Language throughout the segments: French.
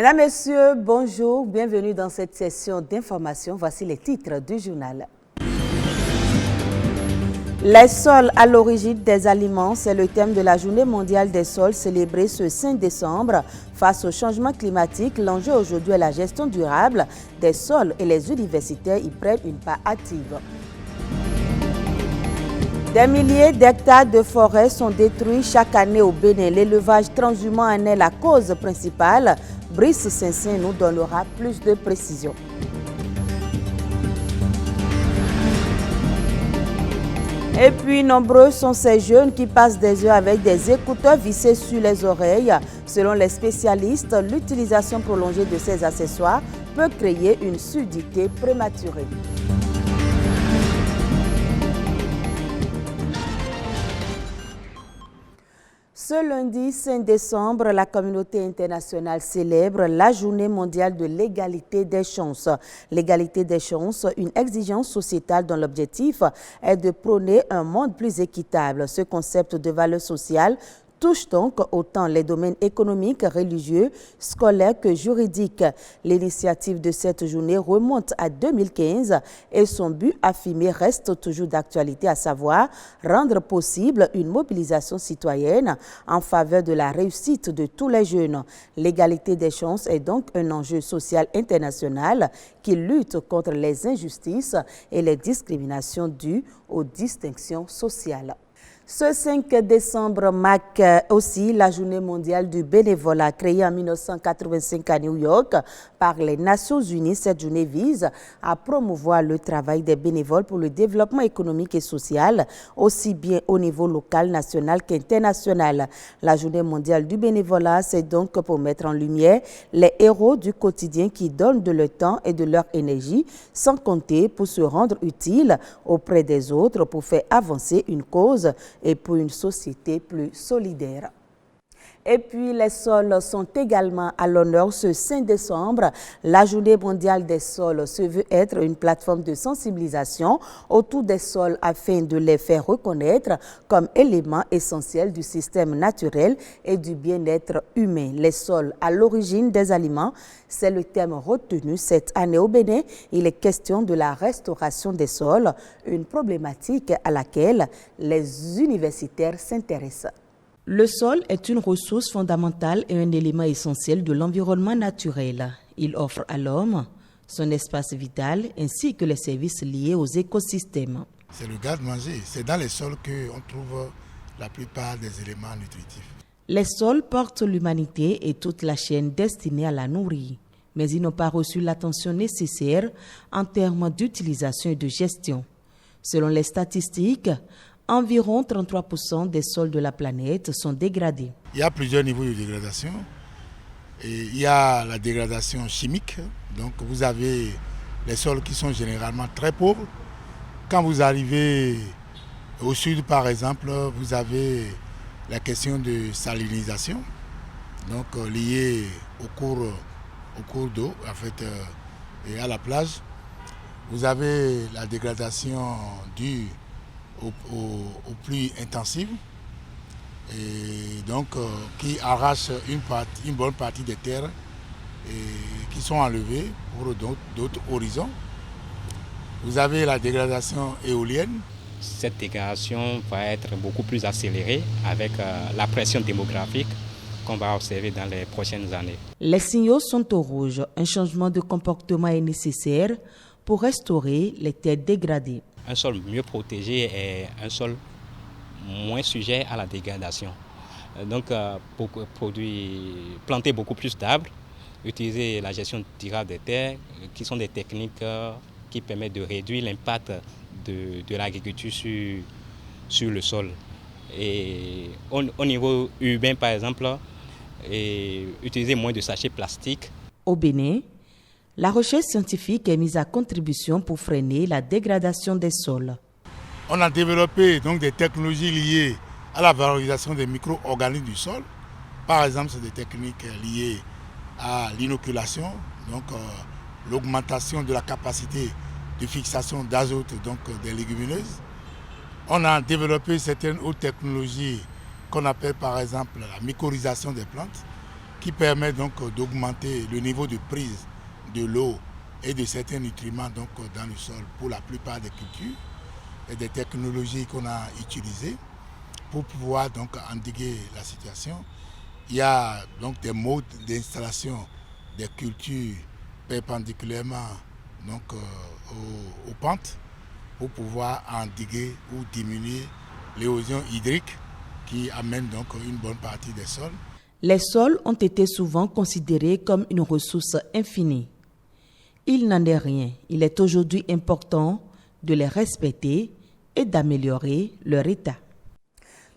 Mesdames, Messieurs, bonjour, bienvenue dans cette session d'information. Voici les titres du journal. Les sols à l'origine des aliments, c'est le thème de la Journée mondiale des sols célébrée ce 5 décembre. Face au changement climatique, l'enjeu aujourd'hui est la gestion durable des sols et les universitaires y prennent une part active. Des milliers d'hectares de forêts sont détruits chaque année au Bénin. L'élevage transhumant en est la cause principale. Brice Saint-Saint nous donnera plus de précisions. Et puis, nombreux sont ces jeunes qui passent des heures avec des écouteurs vissés sur les oreilles. Selon les spécialistes, l'utilisation prolongée de ces accessoires peut créer une surdité prématurée. Ce lundi 5 décembre, la communauté internationale célèbre la Journée mondiale de l'égalité des chances. L'égalité des chances, une exigence sociétale dont l'objectif est de prôner un monde plus équitable. Ce concept de valeur sociale touche donc autant les domaines économiques, religieux, scolaires que juridiques. L'initiative de cette journée remonte à 2015 et son but affirmé reste toujours d'actualité, à savoir rendre possible une mobilisation citoyenne en faveur de la réussite de tous les jeunes. L'égalité des chances est donc un enjeu social international qui lutte contre les injustices et les discriminations dues aux distinctions sociales. Ce 5 décembre marque aussi la Journée mondiale du bénévolat. Créée en 1985 à New York par les Nations Unies, cette journée vise à promouvoir le travail des bénévoles pour le développement économique et social, aussi bien au niveau local, national qu'international. La Journée mondiale du bénévolat, c'est donc pour mettre en lumière les héros du quotidien qui donnent de leur temps et de leur énergie, sans compter pour se rendre utile auprès des autres, pour faire avancer une cause et pour une société plus solidaire. Et puis, les sols sont également à l'honneur ce 5 décembre. La Journée mondiale des sols se veut être une plateforme de sensibilisation autour des sols afin de les faire reconnaître comme éléments essentiels du système naturel et du bien-être humain. Les sols à l'origine des aliments, c'est le thème retenu cette année au Bénin. Il est question de la restauration des sols, une problématique à laquelle les universitaires s'intéressent. Le sol est une ressource fondamentale et un élément essentiel de l'environnement naturel. Il offre à l'homme son espace vital ainsi que les services liés aux écosystèmes. C'est le garde-manger. C'est dans les sols qu'on trouve la plupart des éléments nutritifs. Les sols portent l'humanité et toute la chaîne destinée à la nourrir. Mais ils n'ont pas reçu l'attention nécessaire en termes d'utilisation et de gestion. Selon les statistiques, environ 33% des sols de la planète sont dégradés. Il y a plusieurs niveaux de dégradation. Et il y a la dégradation chimique. Donc vous avez les sols qui sont généralement très pauvres. Quand vous arrivez au sud, par exemple, vous avez la question de salinisation, donc liée au cours d'eau, en fait, et à la plage. Vous avez la dégradation due aux pluies intensives et donc qui arrachent une bonne partie des terres et qui sont enlevées pour d'autres horizons. Vous avez la dégradation éolienne. Cette dégradation va être beaucoup plus accélérée avec la pression démographique qu'on va observer dans les prochaines années. Les signaux sont au rouge. Un changement de comportement est nécessaire pour restaurer les terres dégradées. Un sol mieux protégé est un sol moins sujet à la dégradation. Donc, planter beaucoup plus d'arbres, utiliser la gestion durable des terres, qui sont des techniques qui permettent de réduire l'impact de l'agriculture sur le sol. Et au niveau urbain, par exemple, utiliser moins de sachets plastiques. Au Bénin, la recherche scientifique est mise à contribution pour freiner la dégradation des sols. On a développé donc des technologies liées à la valorisation des micro-organismes du sol. Par exemple, c'est des techniques liées à l'inoculation, donc l'augmentation de la capacité de fixation d'azote donc des légumineuses. On a développé certaines autres technologies qu'on appelle par exemple la mycorhization des plantes. qui permet donc d'augmenter le niveau de prise de l'eau et de certains nutriments donc, dans le sol pour la plupart des cultures et des technologies qu'on a utilisées pour pouvoir donc endiguer la situation. Il y a donc des modes d'installation des cultures perpendiculairement donc, aux pentes pour pouvoir endiguer ou diminuer l'érosion hydrique qui amène donc une bonne partie des sols. Les sols ont été souvent considérés comme une ressource infinie. Il n'en est rien. Il est aujourd'hui important de les respecter et d'améliorer leur état.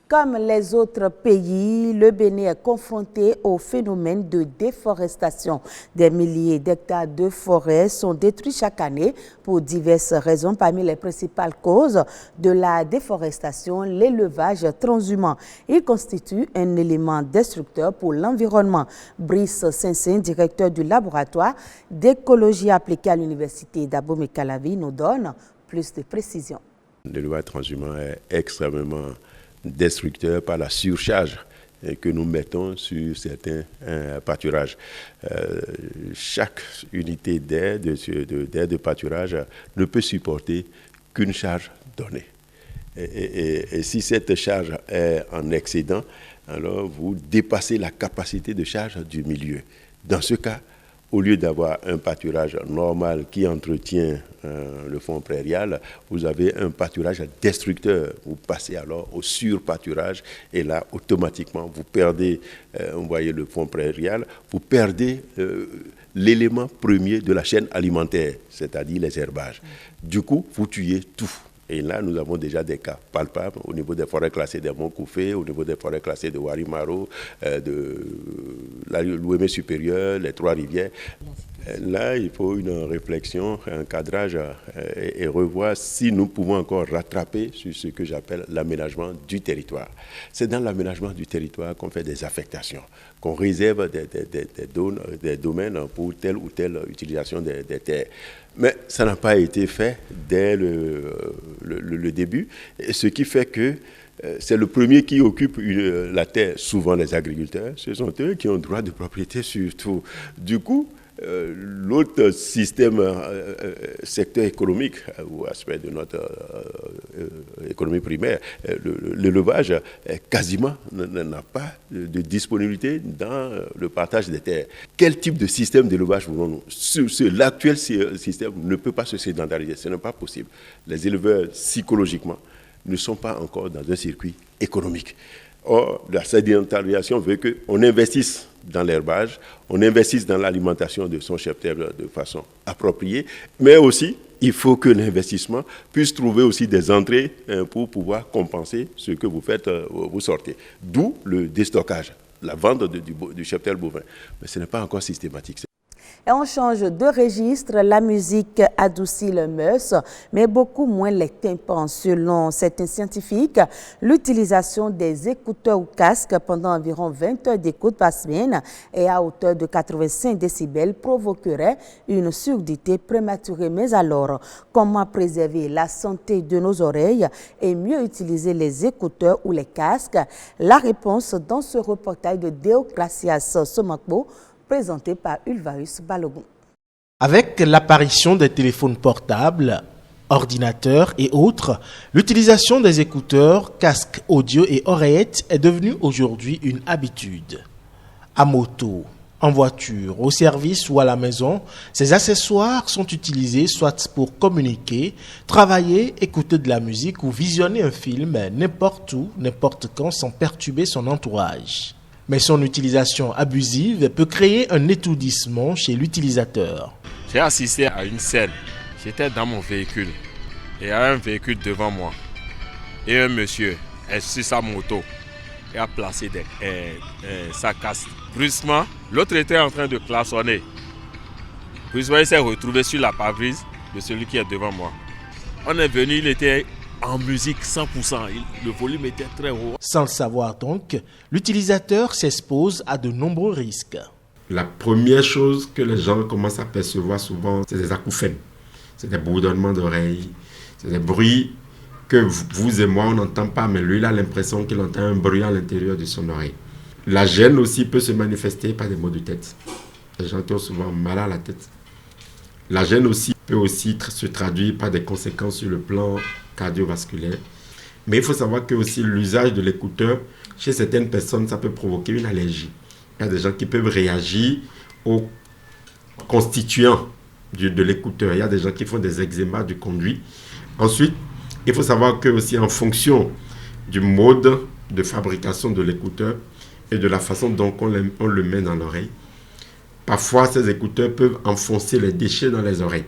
Comme les autres pays, le Bénin est confronté au phénomène de déforestation. Des milliers d'hectares de forêts sont détruits chaque année pour diverses raisons. Parmi les principales causes de la déforestation, l'élevage transhumant. Il constitue un élément destructeur pour l'environnement. Brice Saint-Saint, directeur du laboratoire d'écologie appliquée à l'université d'Abomey-Calavi, nous donne plus de précisions. L'élevage transhumant est extrêmement destructeur par la surcharge que nous mettons sur certains pâturages. Chaque unité d'aire de pâturage ne peut supporter qu'une charge donnée. Et si cette charge est en excédent, alors vous dépassez la capacité de charge du milieu. Dans ce cas, au lieu d'avoir un pâturage normal qui entretient le fond prairial, vous avez un pâturage destructeur. Vous passez alors au surpâturage et là, automatiquement, vous perdez, vous voyez le fond prairial, vous perdez l'élément premier de la chaîne alimentaire, c'est-à-dire les herbages. Du coup, vous tuez tout. Et là, nous avons déjà des cas palpables au niveau des forêts classées de Mont-Koufé, au niveau des forêts classées de Warimaro, de l'Ouémé supérieur, les Trois-Rivières. Là, il faut une réflexion, un cadrage et revoir si nous pouvons encore rattraper sur ce que j'appelle l'aménagement du territoire. C'est dans l'aménagement du territoire qu'on fait des affectations, qu'on réserve des domaines pour telle ou telle utilisation des terres. Mais ça n'a pas été fait dès le début, ce qui fait que c'est le premier qui occupe la terre, souvent les agriculteurs. Ce sont eux qui ont droit de propriété sur tout. Du coup, l'autre système, secteur économique ou aspect de notre économie primaire, l'élevage quasiment n'a pas de disponibilité dans le partage des terres. Quel type de système d'élevage voulons-nous ? L'actuel système ne peut pas se sédentariser, ce n'est pas possible. Les éleveurs, psychologiquement, ne sont pas encore dans un circuit économique. Or, la sédentarisation veut qu'on investisse dans l'herbage, on investisse dans l'alimentation de son cheptel de façon appropriée, mais aussi, il faut que l'investissement puisse trouver aussi des entrées pour pouvoir compenser ce que vous faites, vous sortez. D'où le déstockage, la vente du cheptel bovin. Mais ce n'est pas encore systématique. Et on change de registre, la musique adoucit le mœurs, mais beaucoup moins les tympans. Selon certains scientifiques, l'utilisation des écouteurs ou casques pendant environ 20 heures d'écoute par semaine et à hauteur de 85 décibels provoquerait une surdité prématurée. Mais alors, comment préserver la santé de nos oreilles et mieux utiliser les écouteurs ou les casques? La réponse dans ce reportage de Déocracias Somakbo, présenté par Ulvaeus Balogun. Avec l'apparition des téléphones portables, ordinateurs et autres, l'utilisation des écouteurs, casques audio et oreillettes est devenue aujourd'hui une habitude. À moto, en voiture, au service ou à la maison, ces accessoires sont utilisés soit pour communiquer, travailler, écouter de la musique ou visionner un film n'importe où, n'importe quand sans perturber son entourage. Mais son utilisation abusive peut créer un étourdissement chez l'utilisateur. J'ai assisté à une scène. J'étais dans mon véhicule et il y a un véhicule devant moi. Et un monsieur est sur sa moto et a placé sa casse. Brusquement, l'autre était en train de klaxonner. Brusquement, il s'est retrouvé sur la pare-brise de celui qui est devant moi. On est venu, il était en musique 100%, le volume était très haut. Sans le savoir donc, l'utilisateur s'expose à de nombreux risques. La première chose que les gens commencent à percevoir souvent, c'est des acouphènes. C'est des bourdonnements d'oreilles, c'est des bruits que vous et moi on n'entend pas, mais lui il a l'impression qu'il entend un bruit à l'intérieur de son oreille. La gêne aussi peut se manifester par des maux de tête. Les gens qui ont souvent mal à la tête. La gêne aussi peut aussi se traduire par des conséquences sur le plan cardiovasculaire. Mais il faut savoir que aussi l'usage de l'écouteur, chez certaines personnes, ça peut provoquer une allergie. Il y a des gens qui peuvent réagir aux constituants de l'écouteur. Il y a des gens qui font des eczémas du conduit. Ensuite, il faut savoir que aussi en fonction du mode de fabrication de l'écouteur et de la façon dont on le met dans l'oreille, parfois ces écouteurs peuvent enfoncer les déchets dans les oreilles.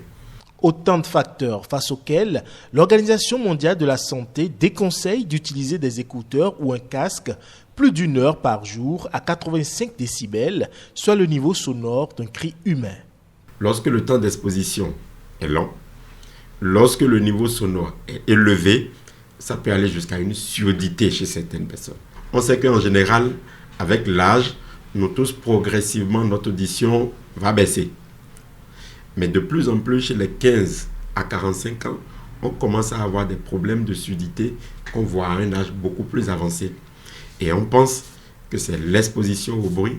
Autant de facteurs face auxquels l'Organisation mondiale de la santé déconseille d'utiliser des écouteurs ou un casque plus d'1 heure par jour à 85 décibels, soit le niveau sonore d'un cri humain. Lorsque le temps d'exposition est long, lorsque le niveau sonore est élevé, ça peut aller jusqu'à une surdité chez certaines personnes. On sait qu'en général, avec l'âge, nous tous progressivement, notre audition va baisser. Mais de plus en plus, chez les 15 à 45 ans, on commence à avoir des problèmes de surdité qu'on voit à un âge beaucoup plus avancé. Et on pense que c'est l'exposition au bruit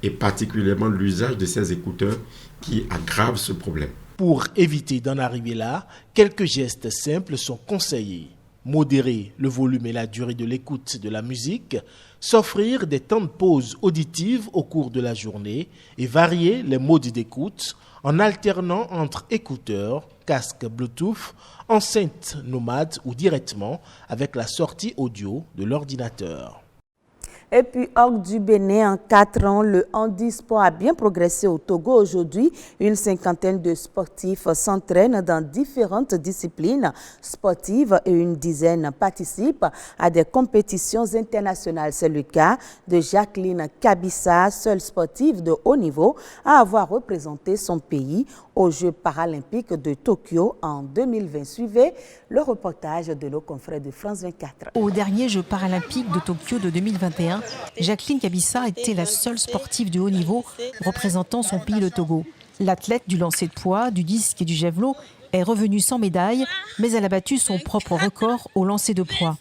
et particulièrement l'usage de ces écouteurs qui aggrave ce problème. Pour éviter d'en arriver là, quelques gestes simples sont conseillés. Modérer le volume et la durée de l'écoute de la musique, s'offrir des temps de pause auditive au cours de la journée et varier les modes d'écoute en alternant entre écouteurs, casques Bluetooth, enceintes nomades ou directement avec la sortie audio de l'ordinateur. Et puis, hors du Bénin, en 4 ans, le handisport a bien progressé au Togo. Aujourd'hui, une cinquantaine de sportifs s'entraînent dans différentes disciplines sportives et une dizaine participent à des compétitions internationales. C'est le cas de Jacqueline Kabissa, seule sportive de haut niveau à avoir représenté son pays aux Jeux paralympiques de Tokyo en 2020. Suivez le reportage de nos confrères de France 24. Aux derniers Jeux paralympiques de Tokyo de 2021, Jacqueline Kabissa était la seule sportive de haut niveau représentant son pays, le Togo. L'athlète du lancer de poids, du disque et du javelot est revenue sans médaille, mais elle a battu son propre record au lancer de poids.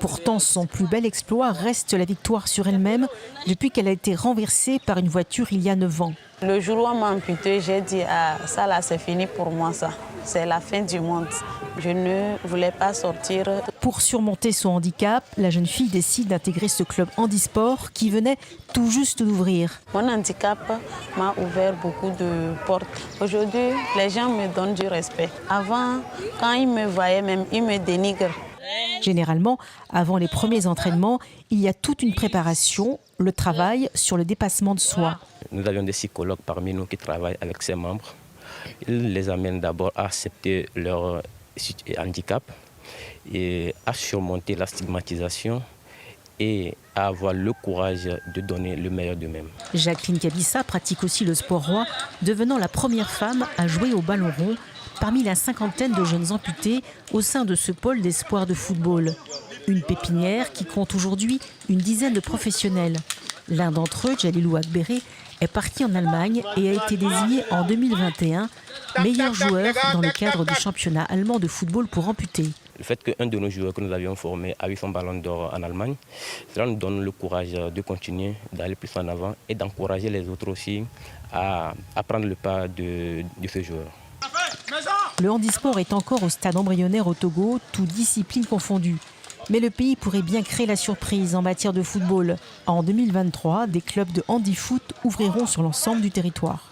Pourtant, son plus bel exploit reste la victoire sur elle-même depuis qu'elle a été renversée par une voiture il y a 9 ans. Le jour où on m'a amputée, j'ai dit ah, ça là c'est fini pour moi ça. C'est la fin du monde. Je ne voulais pas sortir. Pour surmonter son handicap, la jeune fille décide d'intégrer ce club handisport qui venait tout juste d'ouvrir. Mon handicap m'a ouvert beaucoup de portes. Aujourd'hui, les gens me donnent du respect. Avant, quand ils me voyaient même, ils me dénigrent. Généralement, avant les premiers entraînements, il y a toute une préparation, le travail sur le dépassement de soi. Nous avions des psychologues parmi nous qui travaillent avec ces membres. Ils les amènent d'abord à accepter leur handicap et à surmonter la stigmatisation et à avoir le courage de donner le meilleur d'eux-mêmes. Jacqueline Kabissa pratique aussi le sport roi, devenant la première femme à jouer au ballon rond parmi la cinquantaine de jeunes amputés au sein de ce pôle d'espoir de football. Une pépinière qui compte aujourd'hui une dizaine de professionnels. L'un d'entre eux, Jalilou Akbéré, est parti en Allemagne et a été désigné en 2021 meilleur joueur dans le cadre du championnat allemand de football pour amputés. Le fait qu'un de nos joueurs que nous avions formé a eu son ballon d'or en Allemagne, cela nous donne le courage de continuer, d'aller plus en avant et d'encourager les autres aussi à prendre le pas de ce joueur. Le handisport est encore au stade embryonnaire au Togo, toutes disciplines confondues. Mais le pays pourrait bien créer la surprise en matière de football. En 2023, des clubs de handi-foot ouvriront sur l'ensemble du territoire.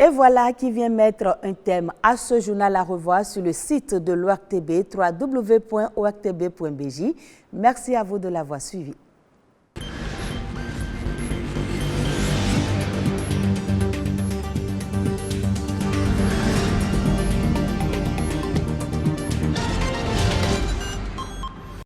Et voilà qui vient mettre un thème à ce journal à revoir sur le site de l'ORTB, www.ortb.bj. Merci à vous de l'avoir suivi.